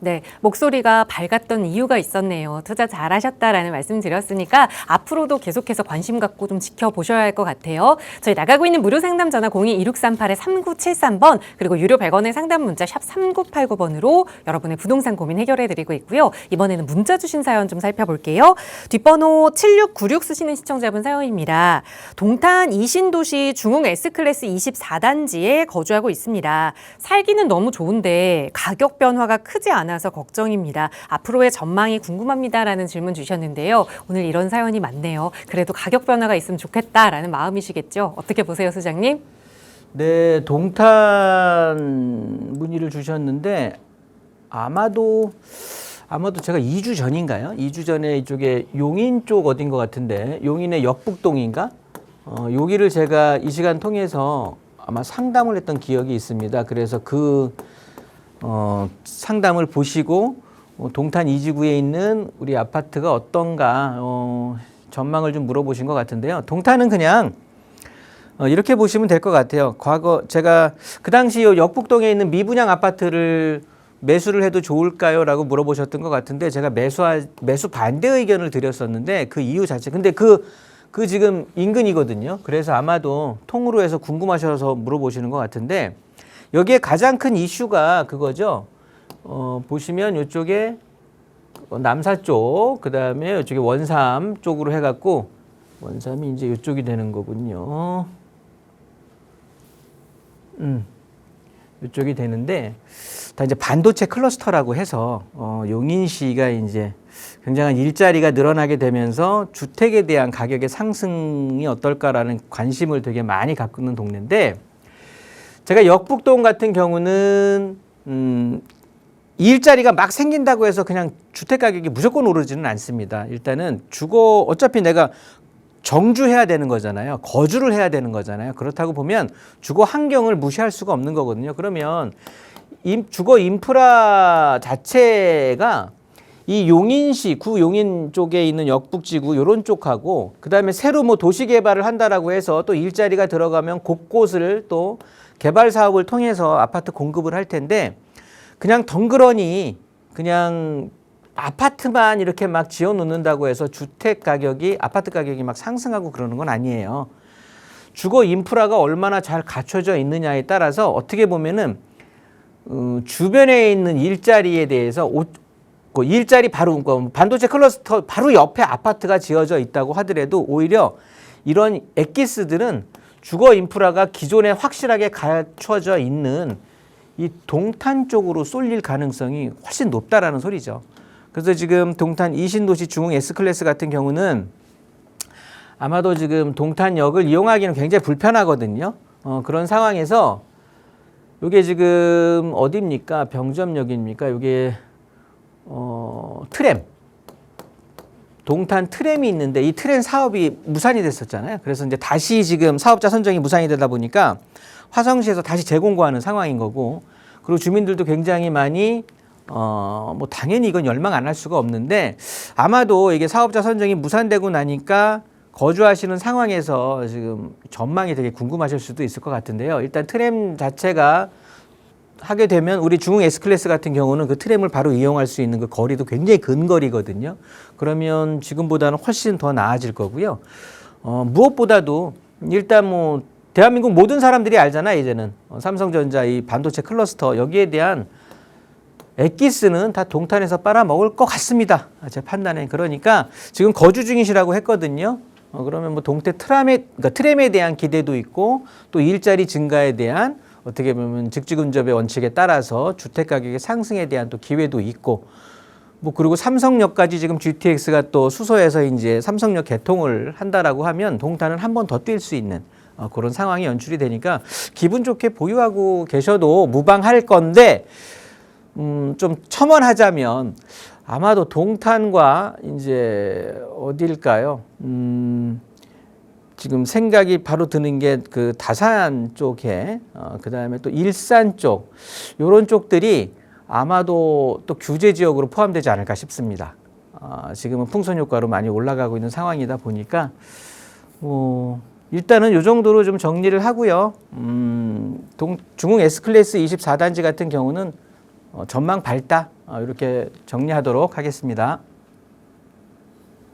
네, 목소리가 밝았던 이유가 있었네요. 투자 잘하셨다라는 말씀 드렸으니까 앞으로도 계속해서 관심 갖고 좀 지켜보셔야 할 것 같아요. 저희 나가고 있는 무료 상담 전화 02-2638-3973번 그리고 유료 100원의 상담 문자 샵 3989번으로 여러분의 부동산 고민 해결해드리고 있고요. 이번에는 문자 주신 사연 좀 살펴볼게요. 뒷번호 7696 쓰시는 시청자분 사연입니다. 동탄 이신도시 중흥 S클래스 24단지에 거주하고 있습니다. 살기는 너무 좋은데 가격 변화가 크지 않아서 걱정입니다. 앞으로의 전망이 궁금합니다라는 질문 주셨는데요. 오늘 이런 사연이 많네요. 그래도 가격 변화가 있으면 좋겠다라는 마음이시겠죠? 어떻게 보세요, 소장님? 네, 동탄 문의를 주셨는데 아마도 제가 2주 전인가요? 2주 전에 이쪽에 용인 쪽 어딘 것 같은데 용인의 역북동인가? 여기를 제가 이 시간 통해서 아마 상담을 했던 기억이 있습니다. 그래서 상담을 보시고 동탄 이지구에 있는 우리 아파트가 어떤가 전망을 좀 물어보신 것 같은데요. 동탄은 그냥 이렇게 보시면 될 것 같아요. 과거 제가 그 당시 역북동에 있는 미분양 아파트를 매수를 해도 좋을까요? 라고 물어보셨던 것 같은데 제가 매수 반대 의견을 드렸었는데 그 이유 자체 근데 그 지금 인근이거든요. 그래서 아마도 통으로 해서 궁금하셔서 물어보시는 것 같은데 여기에 가장 큰 이슈가 그거죠. 보시면 이쪽에 남사 쪽, 그 다음에 이쪽에 원삼 쪽으로 해갖고 원삼이 이제 이쪽이 되는 거군요. 이쪽이 되는데 다 이제 반도체 클러스터라고 해서 용인시가 이제 굉장한 일자리가 늘어나게 되면서 주택에 대한 가격의 상승이 어떨까라는 관심을 되게 많이 갖고 있는 동네인데 제가 역북동 같은 경우는 일자리가 막 생긴다고 해서 그냥 주택 가격이 무조건 오르지는 않습니다. 일단은 어차피 내가 정주해야 되는 거잖아요. 거주를 해야 되는 거잖아요. 그렇다고 보면 주거 환경을 무시할 수가 없는 거거든요. 그러면 주거 인프라 자체가 이 용인시, 구 용인 쪽에 있는 역북지구 요런 쪽하고 그다음에 새로 뭐 도시 개발을 한다라고 해서 또 일자리가 들어가면 곳곳을 또 개발 사업을 통해서 아파트 공급을 할 텐데 그냥 덩그러니 그냥 아파트만 이렇게 막 지어 놓는다고 해서 아파트 가격이 막 상승하고 그러는 건 아니에요. 주거 인프라가 얼마나 잘 갖춰져 있느냐에 따라서 어떻게 보면은 주변에 있는 일자리에 대해서 그 일자리 바로 반도체 클러스터 바로 옆에 아파트가 지어져 있다고 하더라도 오히려 이런 엑기스들은 주거 인프라가 기존에 확실하게 갖춰져 있는 이 동탄 쪽으로 쏠릴 가능성이 훨씬 높다라는 소리죠. 그래서 지금 동탄 이신도시 중흥 S클래스 같은 경우는 아마도 지금 동탄역을 이용하기는 굉장히 불편하거든요. 그런 상황에서 이게 지금 어디입니까? 병점역입니까? 이게 트램. 동탄 트램이 있는데 이 트램 사업이 무산이 됐었잖아요. 그래서 이제 다시 지금 사업자 선정이 무산이 되다 보니까 화성시에서 다시 재공고하는 상황인 거고 그리고 주민들도 굉장히 많이 뭐 당연히 이건 열망 안 할 수가 없는데 아마도 이게 사업자 선정이 무산되고 나니까 거주하시는 상황에서 지금 전망이 되게 궁금하실 수도 있을 것 같은데요. 일단 트램 자체가 하게 되면 우리 중흥 S클래스 같은 경우는 그 트램을 바로 이용할 수 있는 그 거리도 굉장히 근거리거든요. 그러면 지금보다는 훨씬 더 나아질 거고요. 무엇보다도 일단 뭐 대한민국 모든 사람들이 알잖아요. 이제는 삼성전자 이 반도체 클러스터 여기에 대한 엑기스는 다 동탄에서 빨아먹을 것 같습니다. 제 판단에. 그러니까 지금 거주 중이시라고 했거든요. 그러면 뭐 그러니까 트램에 대한 기대도 있고 또 일자리 증가에 대한 어떻게 보면 직지근접의 원칙에 따라서 주택 가격의 상승에 대한 또 기회도 있고 뭐 그리고 삼성역까지 지금 GTX가 또 수소에서 이제 삼성역 개통을 한다라고 하면 동탄은 한 번 더 뛸 수 있는 그런 상황이 연출이 되니까 기분 좋게 보유하고 계셔도 무방할 건데 좀 첨언하자면 아마도 동탄과 이제 어딜까요? 지금 생각이 바로 드는 게 그 다산 쪽에 그 다음에 또 일산 쪽 요런 쪽들이 아마도 또 규제 지역으로 포함되지 않을까 싶습니다. 지금은 풍선 효과로 많이 올라가고 있는 상황이다 보니까 일단은 요 정도로 좀 정리를 하고요. 중흥 S클래스 24단지 같은 경우는 전망 밝다 이렇게 정리하도록 하겠습니다.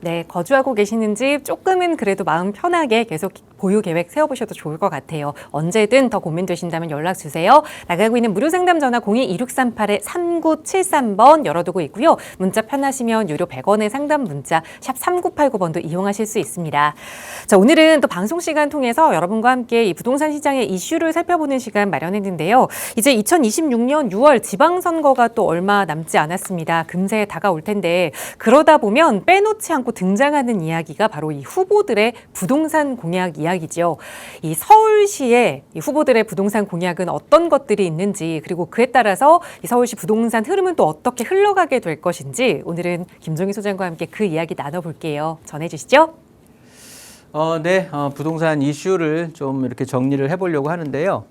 네, 거주하고 계시는 집 조금은 그래도 마음 편하게 계속 보유 계획 세워보셔도 좋을 것 같아요. 언제든 더 고민되신다면 연락 주세요. 나가고 있는 무료 상담 전화 02-2638-3973번 열어두고 있고요. 문자 편하시면 유료 100원의 상담 문자 샵 3989번도 이용하실 수 있습니다. 자, 오늘은 또 방송 시간 통해서 여러분과 함께 이 부동산 시장의 이슈를 살펴보는 시간 마련했는데요. 이제 2026년 6월 지방선거가 또 얼마 남지 않았습니다. 금세 다가올 텐데 그러다 보면 빼놓지 않고 등장하는 이야기가 바로 이 후보들의 부동산 공약 이야기죠. 이 서울시의 이 후보들의 부동산 공약은 어떤 것들이 있는지 그리고 그에 따라서 이 서울시 부동산 흐름은 또 어떻게 흘러가게 될 것인지 오늘은 김종희 소장과 함께 그 이야기 나눠볼게요. 전해주시죠. 네, 부동산 이슈를 좀 이렇게 정리를 해보려고 하는데요.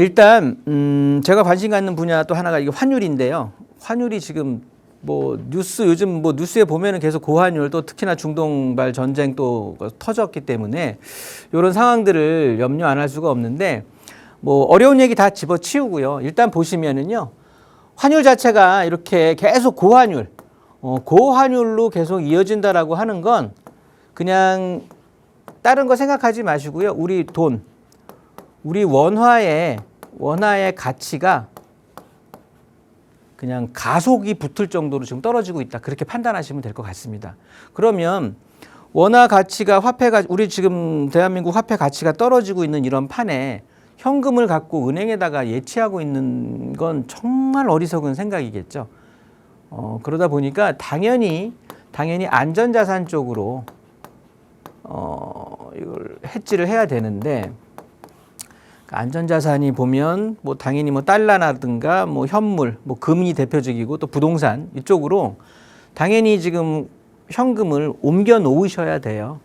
일단 제가 관심 갖는 분야 또 하나가 이게 환율인데요. 환율이 지금 요즘 뉴스에 보면은 계속 고환율 또 특히나 중동발 전쟁 또 터졌기 때문에 이런 상황들을 염려 안 할 수가 없는데 어려운 얘기 다 집어치우고요. 일단 보시면은요. 환율 자체가 이렇게 계속 고환율로 계속 이어진다라고 하는 건 그냥 다른 거 생각하지 마시고요. 우리 원화의 가치가 그냥 가속이 붙을 정도로 지금 떨어지고 있다. 그렇게 판단하시면 될 것 같습니다. 그러면 원화 가치가 우리 지금 대한민국 화폐 가치가 떨어지고 있는 이런 판에 현금을 갖고 은행에다가 예치하고 있는 건 정말 어리석은 생각이겠죠. 그러다 보니까 당연히 안전자산 쪽으로 이걸 해지를 해야 되는데, 안전자산이 보면 뭐 당연히 뭐 달러라든가 뭐 현물, 뭐 금이 대표적이고 또 부동산 이쪽으로 당연히 지금 현금을 옮겨 놓으셔야 돼요.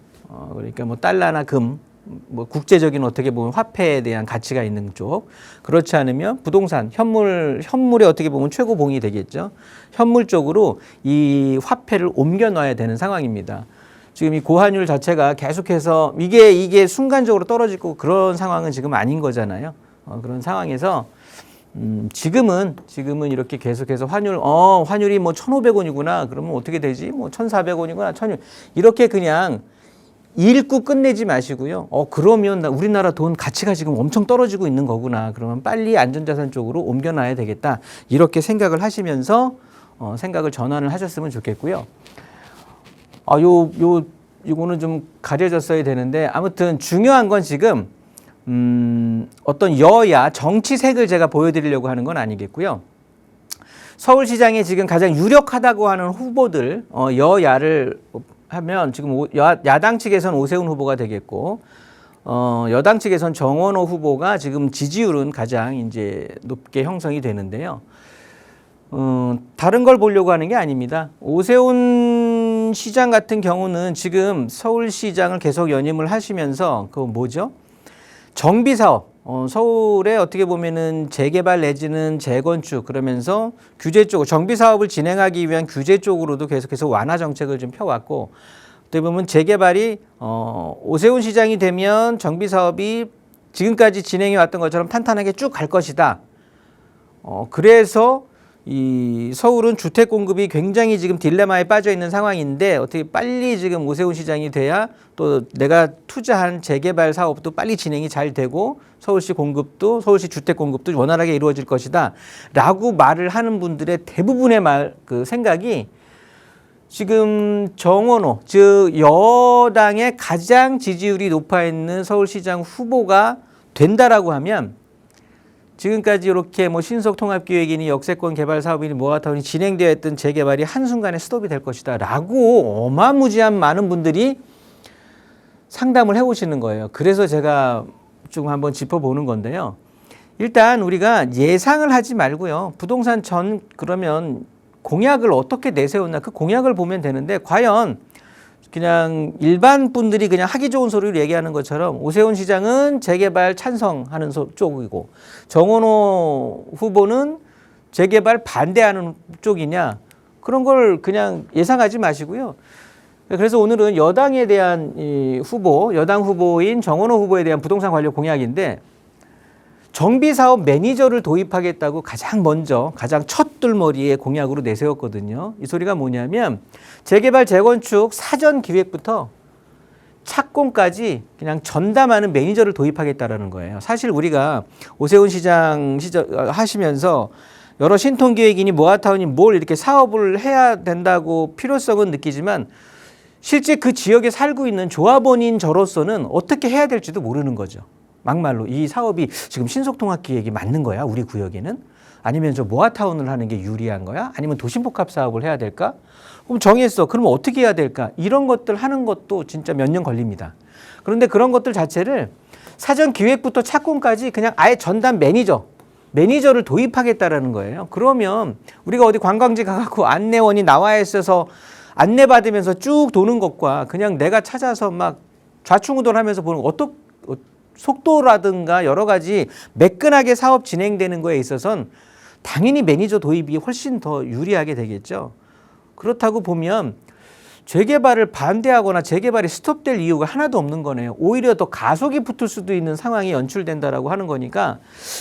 그러니까 뭐 달러나 금, 뭐 국제적인 어떻게 보면 화폐에 대한 가치가 있는 쪽. 그렇지 않으면 부동산, 현물이 어떻게 보면 최고봉이 되겠죠. 현물 쪽으로 이 화폐를 옮겨 놔야 되는 상황입니다. 지금 이 고환율 자체가 계속해서 이게 순간적으로 떨어지고 그런 상황은 지금 아닌 거잖아요. 그런 상황에서 지금은 이렇게 계속해서 환율이 뭐 1,500원이구나. 그러면 어떻게 되지? 뭐 1,400원이구나. 1,000원. 이렇게 그냥 읽고 끝내지 마시고요. 그러면 우리나라 돈 가치가 지금 엄청 떨어지고 있는 거구나. 그러면 빨리 안전자산 쪽으로 옮겨놔야 되겠다. 이렇게 생각을 하시면서 생각을 전환을 하셨으면 좋겠고요. 이거는 좀 가려졌어야 되는데, 아무튼 중요한 건 지금 어떤 여야 정치색을 제가 보여드리려고 하는 건 아니겠고요. 서울시장에 지금 가장 유력하다고 하는 후보들, 여야를 하면 지금 야당 측에선 오세훈 후보가 되겠고, 여당 측에선 정원호 후보가 지금 지지율은 가장 이제 높게 형성이 되는데요. 다른 걸 보려고 하는 게 아닙니다. 오세훈 시장 같은 경우는 지금 서울시장을 계속 연임을 하시면서 정비 사업, 서울에 어떻게 보면은 재개발 내지는 재건축, 그러면서 규제 쪽, 정비 사업을 진행하기 위한 규제 쪽으로도 계속해서 완화 정책을 좀 펴왔고, 어떻게 보면 재개발이 오세훈 시장이 되면 정비 사업이 지금까지 진행해 왔던 것처럼 탄탄하게 쭉 갈 것이다. 그래서 이 서울은 주택 공급이 굉장히 지금 딜레마에 빠져 있는 상황인데, 어떻게 빨리 지금 오세훈 시장이 돼야 또 내가 투자한 재개발 사업도 빨리 진행이 잘 되고 서울시 주택 공급도 원활하게 이루어질 것이다 라고 말을 하는 분들의 대부분의 생각이 지금 정원호, 즉 여당의 가장 지지율이 높아 있는 서울시장 후보가 된다라고 하면, 지금까지 이렇게 뭐 신속통합기획이니 역세권 개발 사업이니 모아타운이 진행되어 있던 재개발이 한순간에 스톱이 될 것이다 라고 어마무지한 많은 분들이 상담을 해오시는 거예요. 그래서 제가 좀 한번 짚어보는 건데요. 일단 우리가 예상을 하지 말고요. 부동산 그러면 공약을 어떻게 내세웠나, 그 공약을 보면 되는데, 과연 그냥 일반 분들이 그냥 하기 좋은 소리를 얘기하는 것처럼 오세훈 시장은 재개발 찬성하는 쪽이고 정원호 후보는 재개발 반대하는 쪽이냐, 그런 걸 그냥 예상하지 마시고요. 그래서 오늘은 여당에 대한 여당 후보인 정원호 후보에 대한 부동산 관련 공약인데, 정비사업 매니저를 도입하겠다고 가장 첫 둘머리에 공약으로 내세웠거든요. 이 소리가 뭐냐면, 재개발, 재건축 사전 기획부터 착공까지 그냥 전담하는 매니저를 도입하겠다라는 거예요. 사실 우리가 오세훈 시장 하시면서 여러 신통기획이니 모아타운이 뭘 이렇게 사업을 해야 된다고 필요성은 느끼지만, 실제 그 지역에 살고 있는 조합원인 저로서는 어떻게 해야 될지도 모르는 거죠. 막말로 이 사업이 지금 신속통합기획이 맞는 거야, 우리 구역에는? 아니면 저 모아타운을 하는 게 유리한 거야? 아니면 도심복합 사업을 해야 될까? 그럼 정했어. 그러면 어떻게 해야 될까? 이런 것들 하는 것도 진짜 몇 년 걸립니다. 그런데 그런 것들 자체를 사전 기획부터 착공까지 그냥 아예 전담 매니저를 도입하겠다라는 거예요. 그러면 우리가 어디 관광지 가갖고 안내원이 나와 있어서 안내받으면서 쭉 도는 것과 그냥 내가 찾아서 막 좌충우돌하면서 보는 속도라든가 여러 가지 매끈하게 사업 진행되는 거에 있어서는 당연히 매니저 도입이 훨씬 더 유리하게 되겠죠. 그렇다고 보면 재개발을 반대하거나 재개발이 스톱될 이유가 하나도 없는 거네요. 오히려 더 가속이 붙을 수도 있는 상황이 연출된다라고 하는 거니까,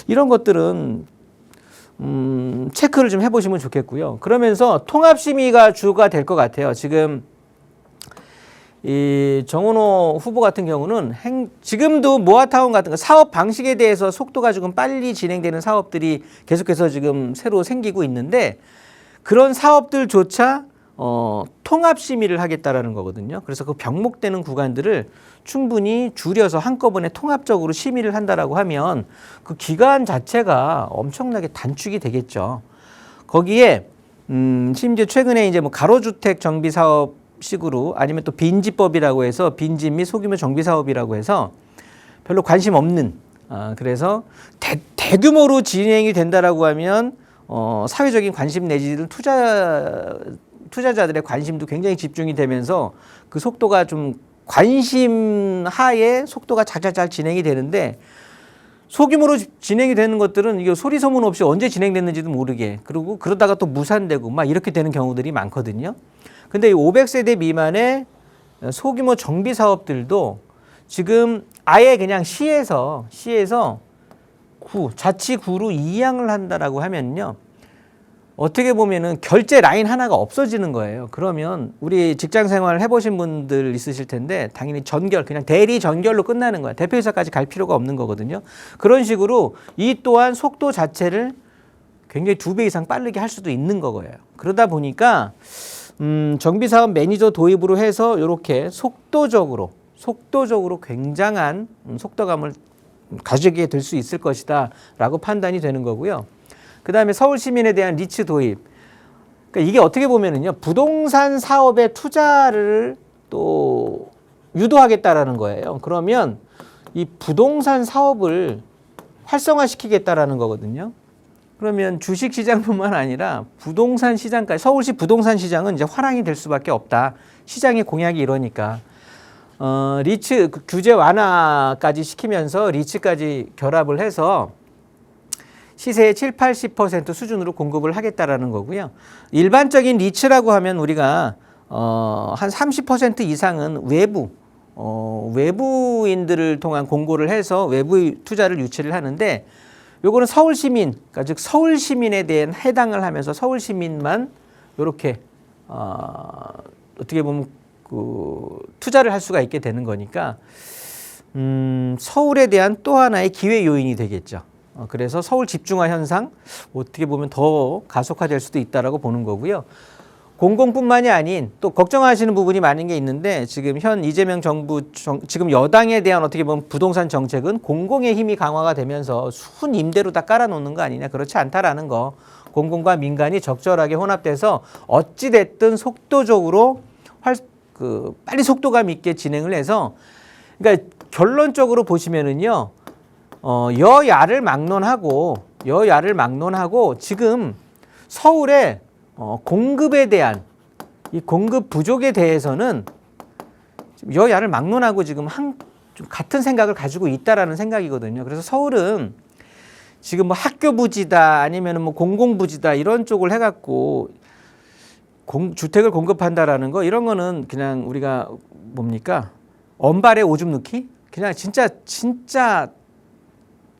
이런 것들은 체크를 좀 해보시면 좋겠고요. 그러면서 통합심의가 주가 될 것 같아요. 지금 이 정은호 후보 같은 경우는 지금도 모아타운 같은 거 사업 방식에 대해서 속도가 조금 빨리 진행되는 사업들이 계속해서 지금 새로 생기고 있는데 그런 사업들조차 통합 심의를 하겠다라는 거거든요. 그래서 그 병목되는 구간들을 충분히 줄여서 한꺼번에 통합적으로 심의를 한다라고 하면 그 기간 자체가 엄청나게 단축이 되겠죠. 거기에 심지어 최근에 이제 뭐 가로주택 정비 사업 식으로 아니면 또 빈지법이라고 해서 빈집 및 소규모 정비 사업이라고 해서 별로 관심 없는 그래서 대규모로 진행이 된다라고 하면 사회적인 관심 내지는 투자자들의 관심도 굉장히 집중이 되면서 그 속도가 좀 관심 하에 속도가 잘 진행이 되는데 소규모로 진행이 되는 것들은 이게 소리 소문 없이 언제 진행됐는지도 모르게 그리고 그러다가 또 무산되고 막 이렇게 되는 경우들이 많거든요. 근데 이 500세대 미만의 소규모 정비 사업들도 지금 아예 그냥 시에서 자치구로 이양을 한다라고 하면요. 어떻게 보면은 결제 라인 하나가 없어지는 거예요. 그러면 우리 직장 생활 해보신 분들 있으실 텐데 당연히 전결, 그냥 대리 전결로 끝나는 거야. 대표이사까지 갈 필요가 없는 거거든요. 그런 식으로 이 또한 속도 자체를 굉장히 2배 이상 빠르게 할 수도 있는 거예요. 그러다 보니까 정비사업 매니저 도입으로 해서 이렇게 속도적으로 굉장한 속도감을 가지게 될 수 있을 것이다 라고 판단이 되는 거고요. 그 다음에 서울 시민에 대한 리츠 도입. 그러니까 이게 어떻게 보면은요, 부동산 사업에 투자를 또 유도하겠다라는 거예요. 그러면 이 부동산 사업을 활성화시키겠다라는 거거든요. 그러면 주식 시장뿐만 아니라 부동산 시장까지, 서울시 부동산 시장은 이제 화랑이 될 수밖에 없다. 시장의 공약이 이러니까. 리츠 규제 완화까지 시키면서 리츠까지 결합을 해서 시세의 7, 80% 수준으로 공급을 하겠다라는 거고요. 일반적인 리츠라고 하면 우리가 한 30% 이상은 외부인들을 통한 공고를 해서 외부 투자를 유치를 하는데 요거는 서울 시민, 그러니까 즉 서울 시민에 대한 해당을 하면서 서울 시민만 이렇게 어떻게 보면 그 투자를 할 수가 있게 되는 거니까 서울에 대한 또 하나의 기회 요인이 되겠죠. 그래서 서울 집중화 현상 어떻게 보면 더 가속화될 수도 있다라고 보는 거고요. 공공뿐만이 아닌 또 걱정하시는 부분이 많은 게 있는데 지금 현 이재명 정부 지금 여당에 대한 어떻게 보면 부동산 정책은 공공의 힘이 강화가 되면서 순 임대로 다 깔아놓는 거 아니냐. 그렇지 않다라는 거. 공공과 민간이 적절하게 혼합돼서 어찌 됐든 속도적으로 빨리 속도감 있게 진행을 해서 그러니까 결론적으로 보시면은요. 여야를 막론하고 지금 서울에 공급에 대한 이 공급 부족에 대해서는 여야를 막론하고 지금 좀 같은 생각을 가지고 있다라는 생각이거든요. 그래서 서울은 지금 뭐 학교 부지다 아니면 뭐 공공 부지다 이런 쪽을 해갖고 주택을 공급한다라는 거 이런 거는 그냥 우리가 뭡니까 언발에 오줌 넣기 그냥 진짜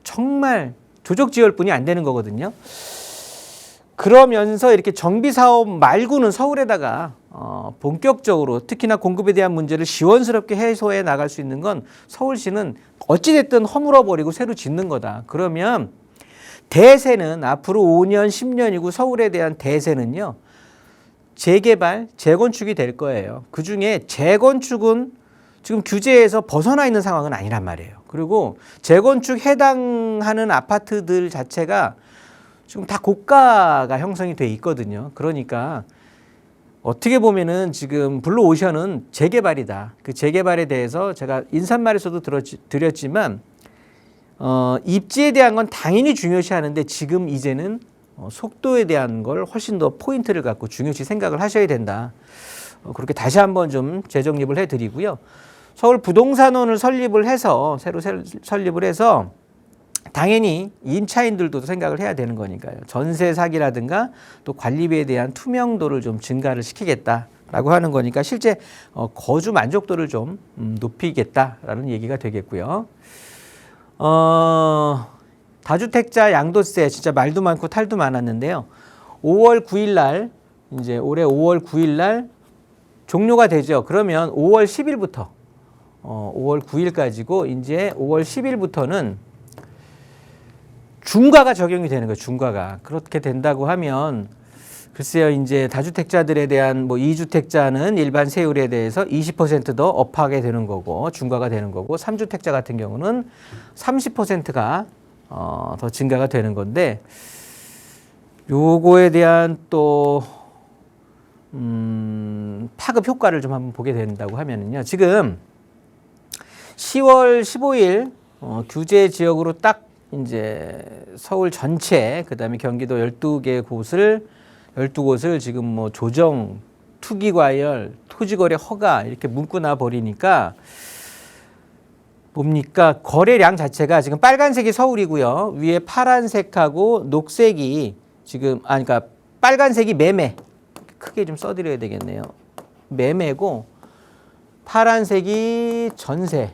정말 조적지혈뿐이 안 되는 거거든요. 그러면서 이렇게 정비사업 말고는 서울에다가 본격적으로 특히나 공급에 대한 문제를 시원스럽게 해소해 나갈 수 있는 건 서울시는 어찌됐든 허물어버리고 새로 짓는 거다. 그러면 대세는 앞으로 5년, 10년이고 서울에 대한 대세는요. 재개발, 재건축이 될 거예요. 그중에 재건축은 지금 규제에서 벗어나 있는 상황은 아니란 말이에요. 그리고 재건축 해당하는 아파트들 자체가 지금 다 고가가 형성이 돼 있거든요. 그러니까 어떻게 보면은 지금 블루오션은 재개발이다. 그 재개발에 대해서 제가 인사말에서도 드렸지만 입지에 대한 건 당연히 중요시하는데 지금 이제는 속도에 대한 걸 훨씬 더 포인트를 갖고 중요시 생각을 하셔야 된다. 그렇게 다시 한번 좀 재정립을 해드리고요. 서울 부동산원을 설립을 해서 새로 설립을 해서 당연히 임차인들도 생각을 해야 되는 거니까요. 전세 사기라든가 또 관리비에 대한 투명도를 좀 증가를 시키겠다라고 하는 거니까 실제 거주 만족도를 좀 높이겠다라는 얘기가 되겠고요. 다주택자 양도세 진짜 말도 많고 탈도 많았는데요. 5월 9일 날 이제 올해 5월 9일 날 종료가 되죠. 그러면 5월 10일부터 5월 9일까지고 이제 5월 10일부터는 중과가 적용이 되는 거예요. 중과가. 그렇게 된다고 하면 글쎄요. 이제 다주택자들에 대한 뭐 2주택자는 일반 세율에 대해서 20%더 업하게 되는 거고 중과가 되는 거고 3주택자 같은 경우는 30%가 더 증가가 되는 건데 요거에 대한 또 파급 효과를 좀 한번 보게 된다고 하면은요. 지금 10월 15일 규제 지역으로 딱 이제 서울 전체 그다음에 경기도 12곳을 지금 뭐 조정, 투기과열, 토지거래 허가 이렇게 문구나 버리니까 뭡니까? 거래량 자체가 지금 빨간색이 서울이고요. 위에 파란색하고 녹색이 지금 그러니까 빨간색이 매매. 크게 좀 써드려야 되겠네요. 매매고 파란색이 전세.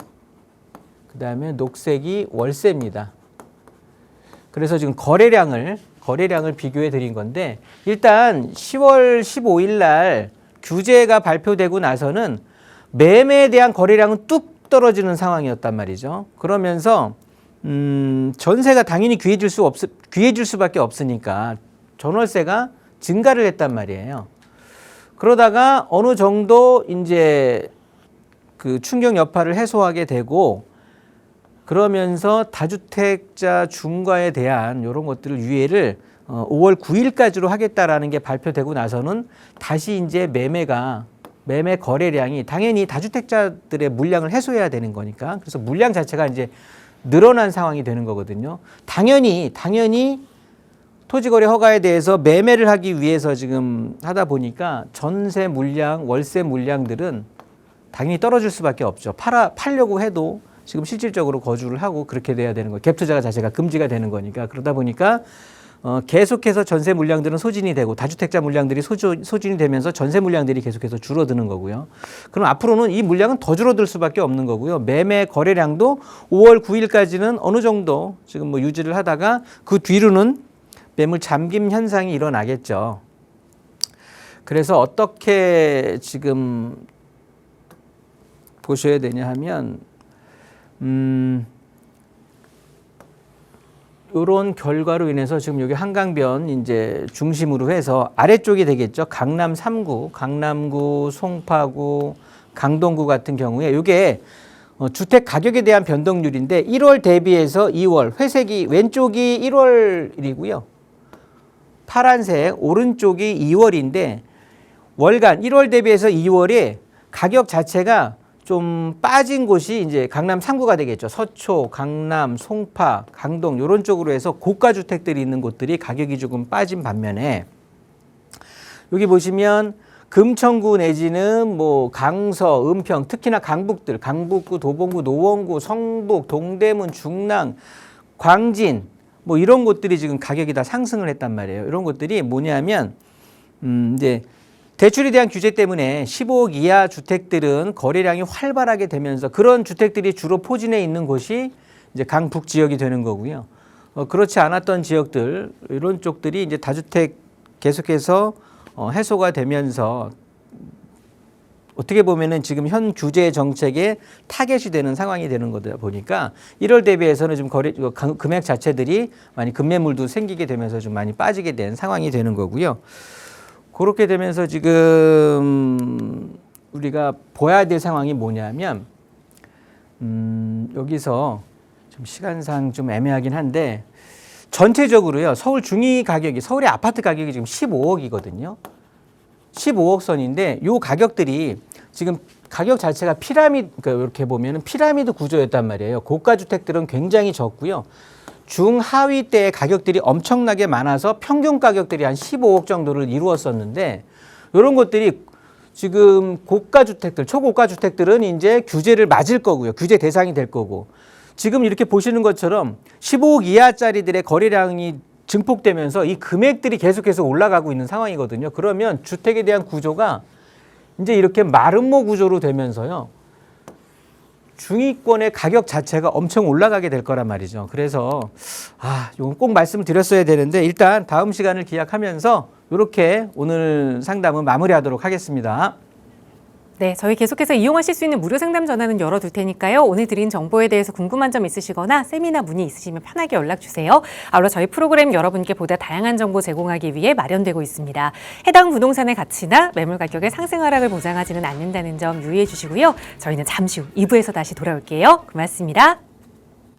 그다음에 녹색이 월세입니다. 그래서 지금 거래량을 비교해 드린 건데 일단 10월 15일 날 규제가 발표되고 나서는 매매에 대한 거래량은 뚝 떨어지는 상황이었단 말이죠. 그러면서 전세가 당연히 귀해질 수밖에 없으니까 전월세가 증가를 했단 말이에요. 그러다가 어느 정도 이제 그 충격 여파를 해소하게 되고 그러면서 다주택자 중과에 대한 이런 것들을 유예를 5월 9일까지로 하겠다라는 게 발표되고 나서는 다시 이제 매매 거래량이 당연히 다주택자들의 물량을 해소해야 되는 거니까 그래서 물량 자체가 이제 늘어난 상황이 되는 거거든요. 당연히 토지거래 허가에 대해서 매매를 하기 위해서 지금 하다 보니까 전세 물량, 월세 물량들은 당연히 떨어질 수밖에 없죠. 팔려고 해도 지금 실질적으로 거주를 하고 그렇게 돼야 되는 거예요. 갭 투자가 자체가 금지가 되는 거니까. 그러다 보니까 계속해서 전세 물량들은 소진이 되고 다주택자 물량들이 소진이 되면서 전세 물량들이 계속해서 줄어드는 거고요. 그럼 앞으로는 이 물량은 더 줄어들 수밖에 없는 거고요. 매매 거래량도 5월 9일까지는 어느 정도 지금 뭐 유지를 하다가 그 뒤로는 매물 잠김 현상이 일어나겠죠. 그래서 어떻게 지금 보셔야 되냐 하면 이런 결과로 인해서 지금 여기 한강변 이제 중심으로 해서 아래쪽이 되겠죠. 강남 3구, 강남구, 송파구, 강동구 같은 경우에 이게 주택 가격에 대한 변동률인데 1월 대비해서 2월, 회색이 왼쪽이 1월이고요. 파란색 오른쪽이 2월인데 월간 1월 대비해서 2월에 가격 자체가 좀 빠진 곳이 이제 강남 3구가 되겠죠. 서초, 강남, 송파, 강동 이런 쪽으로 해서 고가 주택들이 있는 곳들이 가격이 조금 빠진 반면에 여기 보시면 금천구 내지는 뭐 강서, 은평, 특히나 강북들, 강북구, 도봉구, 노원구, 성북, 동대문, 중랑, 광진 뭐 이런 곳들이 지금 가격이 다 상승을 했단 말이에요. 이런 곳들이 뭐냐면 이제 대출에 대한 규제 때문에 15억 이하 주택들은 거래량이 활발하게 되면서 그런 주택들이 주로 포진해 있는 곳이 이제 강북 지역이 되는 거고요. 그렇지 않았던 지역들 이런 쪽들이 이제 다주택 계속해서 해소가 되면서 어떻게 보면은 지금 현 규제 정책에 타겟이 되는 상황이 되는 거다 보니까 1월 대비해서는 좀 금액 자체들이 많이 급매물도 생기게 되면서 좀 많이 빠지게 된 상황이 되는 거고요. 그렇게 되면서 지금 우리가 봐야 될 상황이 뭐냐면 여기서 좀 시간상 좀 애매하긴 한데 전체적으로요. 서울 중위 가격이 서울의 아파트 가격이 지금 15억이거든요. 15억 선인데 요 가격들이 지금 가격 자체가 그러니까 이렇게 보면은 피라미드 구조였단 말이에요. 고가 주택들은 굉장히 적고요. 중하위 때의 가격들이 엄청나게 많아서 평균 가격들이 한 15억 정도를 이루었었는데 이런 것들이 지금 고가 주택들, 초고가 주택들은 이제 규제를 맞을 거고요. 규제 대상이 될 거고. 지금 이렇게 보시는 것처럼 15억 이하짜리들의 거래량이 증폭되면서 이 금액들이 계속해서 올라가고 있는 상황이거든요. 그러면 주택에 대한 구조가 이제 이렇게 마름모 구조로 되면서요. 중위권의 가격 자체가 엄청 올라가게 될 거란 말이죠. 그래서 이건 꼭 말씀을 드렸어야 되는데 일단 다음 시간을 기약하면서 이렇게 오늘 상담은 마무리하도록 하겠습니다. 네, 저희 계속해서 이용하실 수 있는 무료 상담 전화는 열어둘 테니까요. 오늘 드린 정보에 대해서 궁금한 점 있으시거나 세미나 문의 있으시면 편하게 연락 주세요. 아울러 저희 프로그램 여러분께 보다 다양한 정보 제공하기 위해 마련되고 있습니다. 해당 부동산의 가치나 매물 가격의 상승 하락을 보장하지는 않는다는 점 유의해 주시고요. 저희는 잠시 후 2부에서 다시 돌아올게요. 고맙습니다.